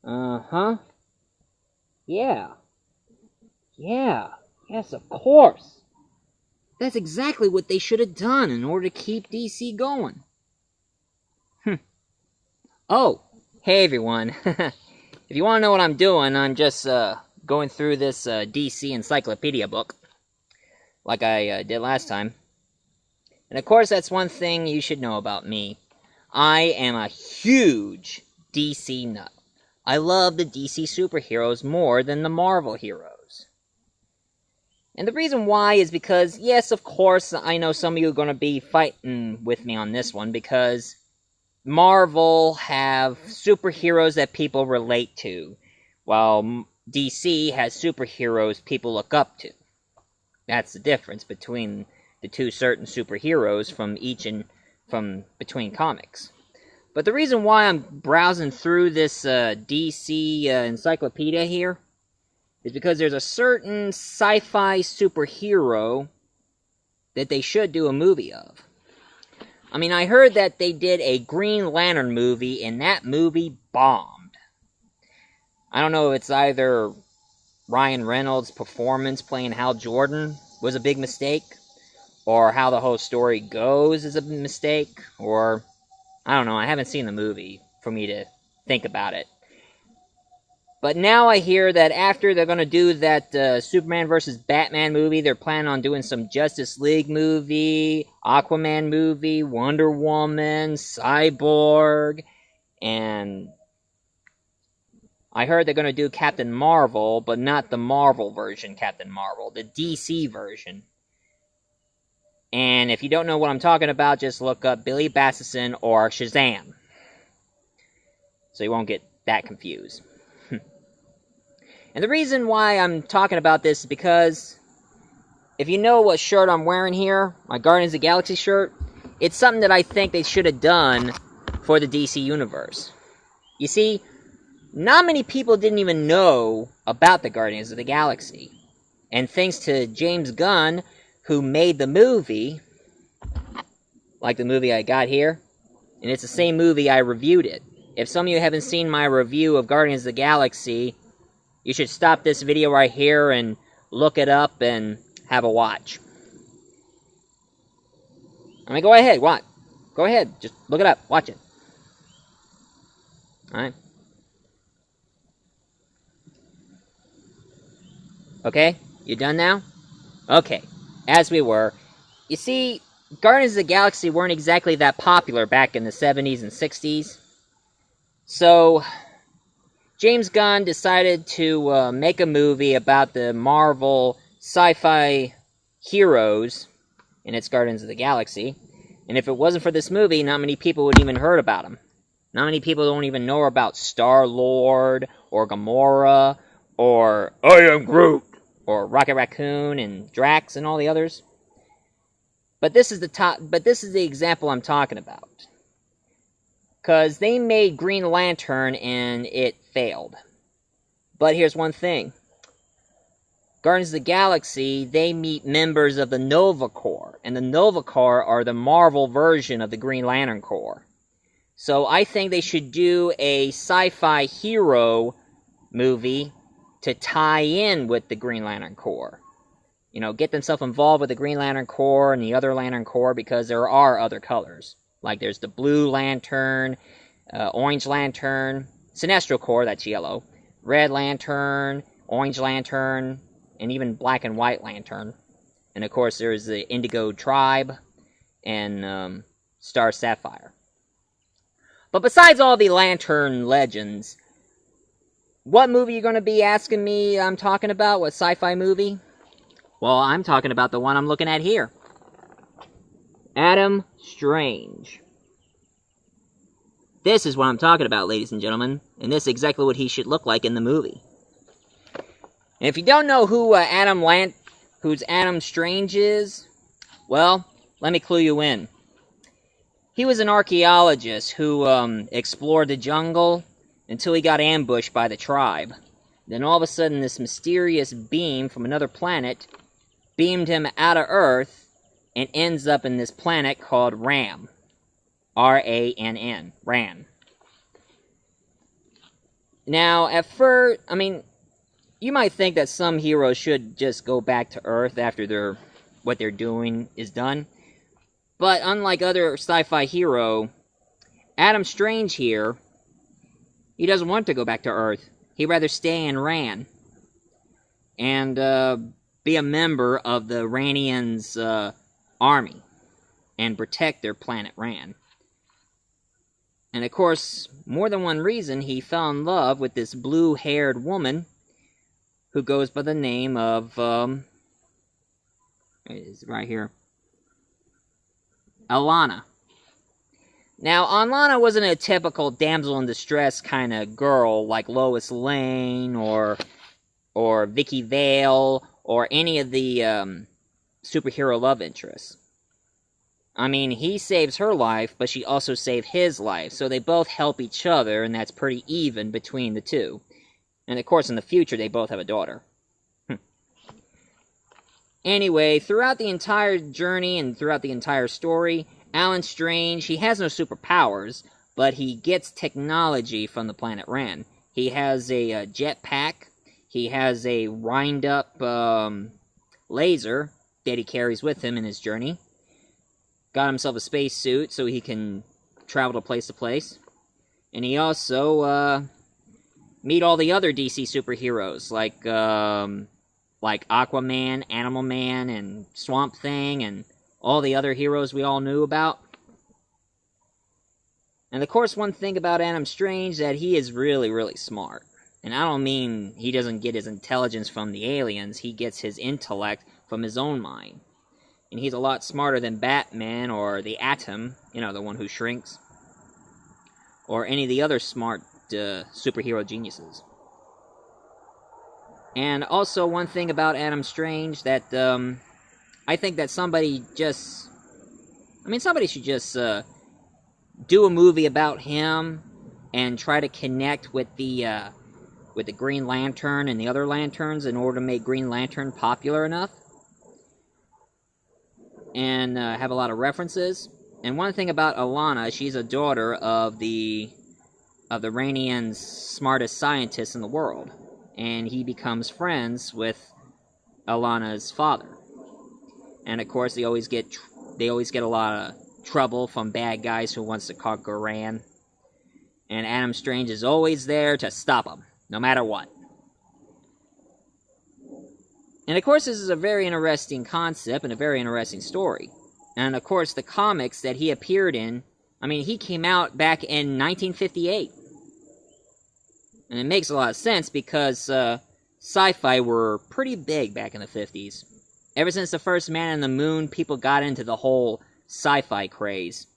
Uh-huh. Yeah. Yeah. Yes, of course. That's exactly what they should have done in order to keep DC going. Oh, hey everyone. If you want to know what I'm doing, I'm just going through this DC encyclopedia book, like I did last time. And of course, that's one thing you should know about me. I am a huge DC nut. I love the DC superheroes more than the Marvel heroes. And the reason why is because, yes, of course, I know some of you are going to be fighting with me on this one, because Marvel have superheroes that people relate to, while DC has superheroes people look up to. That's the difference between the two certain superheroes from between comics. But the reason why I'm browsing through this DC encyclopedia here is because there's a certain sci-fi superhero that they should do a movie of. I mean, I heard that they did a Green Lantern movie, and that movie bombed. I don't know if it's either Ryan Reynolds' performance playing Hal Jordan was a big mistake, or how the whole story goes is a mistake, or I don't know, I haven't seen the movie for me to think about it. But now I hear that after they're going to do that Superman vs. Batman movie, they're planning on doing some Justice League movie, Aquaman movie, Wonder Woman, Cyborg, and I heard they're going to do Captain Marvel, but not the Marvel version Captain Marvel, the DC version. And if you don't know what I'm talking about, just look up Billy Batson or Shazam, so you won't get that confused. And the reason why I'm talking about this is because if you know what shirt I'm wearing here, my Guardians of the Galaxy shirt, it's something that I think they should have done for the DC Universe. You see, not many people didn't even know about the Guardians of the Galaxy. And thanks to James Gunn, who made the movie, like the movie I got here, and it's the same movie I reviewed it. If some of you haven't seen my review of Guardians of the Galaxy, you should stop this video right here and look it up and have a watch. I mean, go ahead, watch. Go ahead, just look it up, watch it. Alright? Okay, you done now? Okay, as we were. You see, Guardians of the Galaxy weren't exactly that popular back in the 70s and 60s. So James Gunn decided to make a movie about the Marvel sci-fi heroes, and it's Guardians of the Galaxy. And if it wasn't for this movie, not many people would even heard about him. Not many people don't even know about Star-Lord, or Gamora, or I Am Groot, or Rocket Raccoon, and Drax, and all the others. But this is the example I'm talking about. Because they made Green Lantern and it failed. But here's one thing. Guardians of the Galaxy, they meet members of the Nova Corps. And the Nova Corps are the Marvel version of the Green Lantern Corps. So I think they should do a sci-fi hero movie to tie in with the Green Lantern Corps. You know, get themselves involved with the Green Lantern Corps and the other Lantern Corps, because there are other colors. Like there's the Blue Lantern, Orange Lantern, Sinestro Corps, that's yellow, Red Lantern, Orange Lantern, and even Black and White Lantern. And of course there's the Indigo Tribe and Star Sapphire. But besides all the Lantern legends, what movie are you going to be asking me I'm talking about? What sci-fi movie? Well, I'm talking about the one I'm looking at here. Adam Strange. This is what I'm talking about, ladies and gentlemen, and this is exactly what he should look like in the movie. And if you don't know who Adam Strange is, well, let me clue you in. He was an archaeologist who explored the jungle until he got ambushed by the tribe. Then all of a sudden, this mysterious beam from another planet beamed him out of Earth and ends up in this planet called Ram. R-A-N-N. Ran. Now, at first, I mean, you might think that some heroes should just go back to Earth after what they're doing is done. But unlike other sci-fi hero, Adam Strange here, he doesn't want to go back to Earth. He'd rather stay in Ran and be a member of the Ranians' army and protect their planet Ran. And of course, more than one reason, he fell in love with this blue-haired woman who goes by the name of, is right here, Alana. Now, Alana wasn't a typical damsel in distress kind of girl like Lois Lane or Vicky Vale or any of the superhero love interests. I mean, he saves her life, but she also saved his life, so they both help each other, and that's pretty even between the two. And of course, in the future, they both have a daughter. Anyway, throughout the entire journey and throughout the entire story, Alan Strange, he has no superpowers, but he gets technology from the planet Ran. He has a jetpack, he has a wind-up laser that he carries with him in his journey. Got himself a spacesuit so he can travel to place. And he also meet all the other DC superheroes, like Aquaman, Animal Man, and Swamp Thing, and all the other heroes we all knew about. And of course, one thing about Adam Strange that he is really, really smart. And I don't mean he doesn't get his intelligence from the aliens, he gets his intellect from his own mind. And he's a lot smarter than Batman or the Atom, you know, the one who shrinks, or any of the other smart superhero geniuses. And also, one thing about Adam Strange that I think that somebody should just do a movie about him and try to connect with the Green Lantern and the other Lanterns in order to make Green Lantern popular enough. And have a lot of references. And one thing about Alana, she's a daughter of the Ranians' smartest scientist in the world. And he becomes friends with Alana's father. And of course, they always get a lot of trouble from bad guys who wants to conquer Ran. And Adam Strange is always there to stop them, no matter what. And of course, this is a very interesting concept and a very interesting story. And of course, the comics that he appeared in, I mean, he came out back in 1958. And it makes a lot of sense because sci-fi were pretty big back in the 50s. Ever since the first Man on the Moon, people got into the whole sci-fi craze.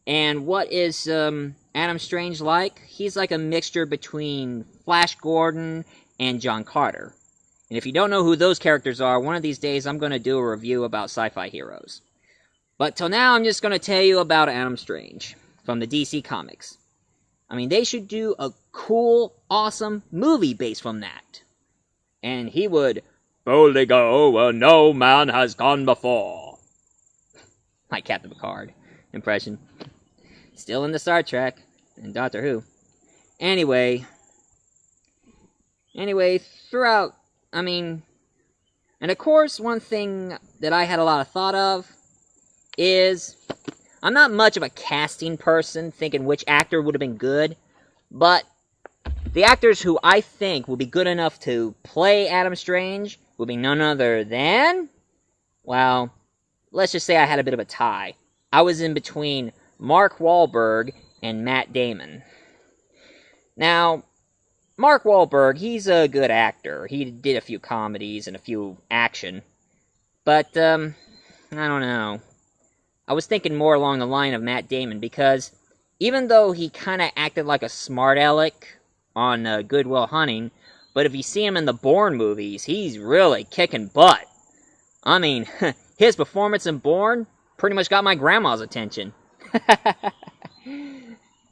And what is Adam Strange like? He's like a mixture between Flash Gordon and John Carter. And if you don't know who those characters are, one of these days I'm going to do a review about sci-fi heroes. But till now, I'm just going to tell you about Adam Strange from the DC Comics. I mean, they should do a cool, awesome movie based from that. And he would boldly go where no man has gone before. My Captain Picard impression. Still in the Star Trek and Doctor Who. Anyway, throughout, I mean, and of course, one thing that I had a lot of thought of is, I'm not much of a casting person, thinking which actor would have been good, but the actors who I think will be good enough to play Adam Strange will be none other than, well, let's just say I had a bit of a tie. I was in between Mark Wahlberg and Matt Damon. Now, Mark Wahlberg, he's a good actor. He did a few comedies and a few action. But, I don't know. I was thinking more along the line of Matt Damon, because even though he kind of acted like a smart aleck on Good Will Hunting, but if you see him in the Bourne movies, he's really kicking butt. I mean, his performance in Bourne pretty much got my grandma's attention. I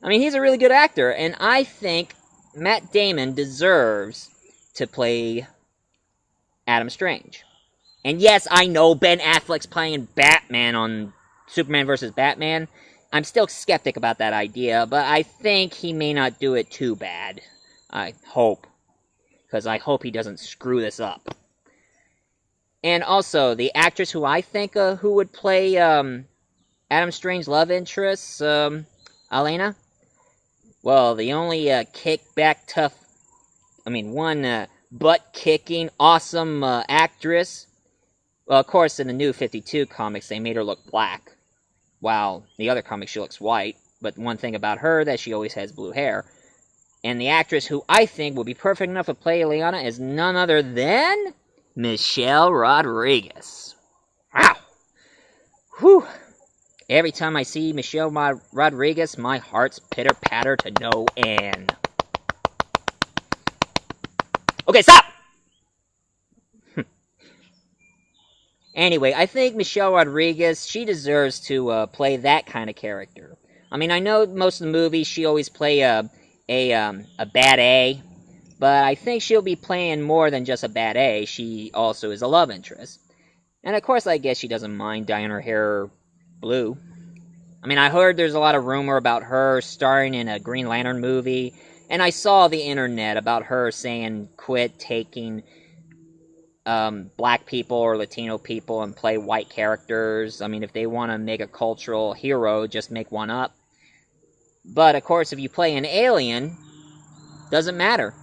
mean, he's a really good actor, and I think Matt Damon deserves to play Adam Strange. And yes, I know Ben Affleck's playing Batman on Superman vs. Batman. I'm still skeptic about that idea, but I think he may not do it too bad. I hope. Because I hope he doesn't screw this up. And also, the actress who I think who would play Adam Strange's love interest, Elena. Well, the only kickback tough, one butt-kicking, awesome actress. Well, of course, in the new 52 comics, they made her look black. While the other comics, she looks white. But one thing about her, that she always has blue hair. And the actress who I think would be perfect enough to play Eliana is none other than Michelle Rodriguez. Wow! Whew! Every time I see Michelle Rodriguez, my heart's pitter-patter to no end. Okay, stop! Anyway, I think Michelle Rodriguez, she deserves to play that kind of character. I mean, I know most of the movies she always play a bad A, but I think she'll be playing more than just a bad A. She also is a love interest. And of course, I guess she doesn't mind dyeing her hair blue. I mean, I heard there's a lot of rumor about her starring in a Green Lantern movie, and I saw the internet about her saying quit taking black people or Latino people and play white characters. I mean, if they want to make a cultural hero, just make one up. But, of course, if you play an alien, doesn't matter.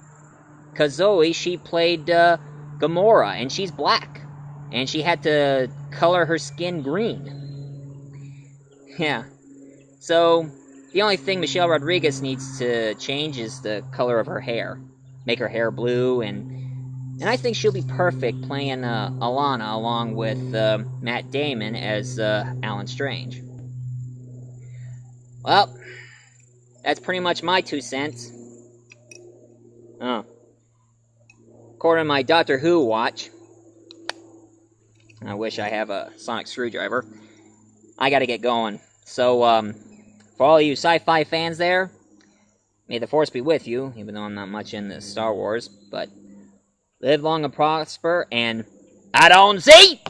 Because Zoe, she played Gamora, and she's black. And she had to color her skin green. Yeah. So, the only thing Michelle Rodriguez needs to change is the color of her hair. Make her hair blue, and I think she'll be perfect playing Alana along with Matt Damon as Alan Strange. Well, that's pretty much my 2 cents. Oh. According to my Doctor Who watch, I wish I have a sonic screwdriver, I gotta get going. So, for all you sci-fi fans there, may the Force be with you, even though I'm not much into Star Wars, but live long and prosper, and I don't see!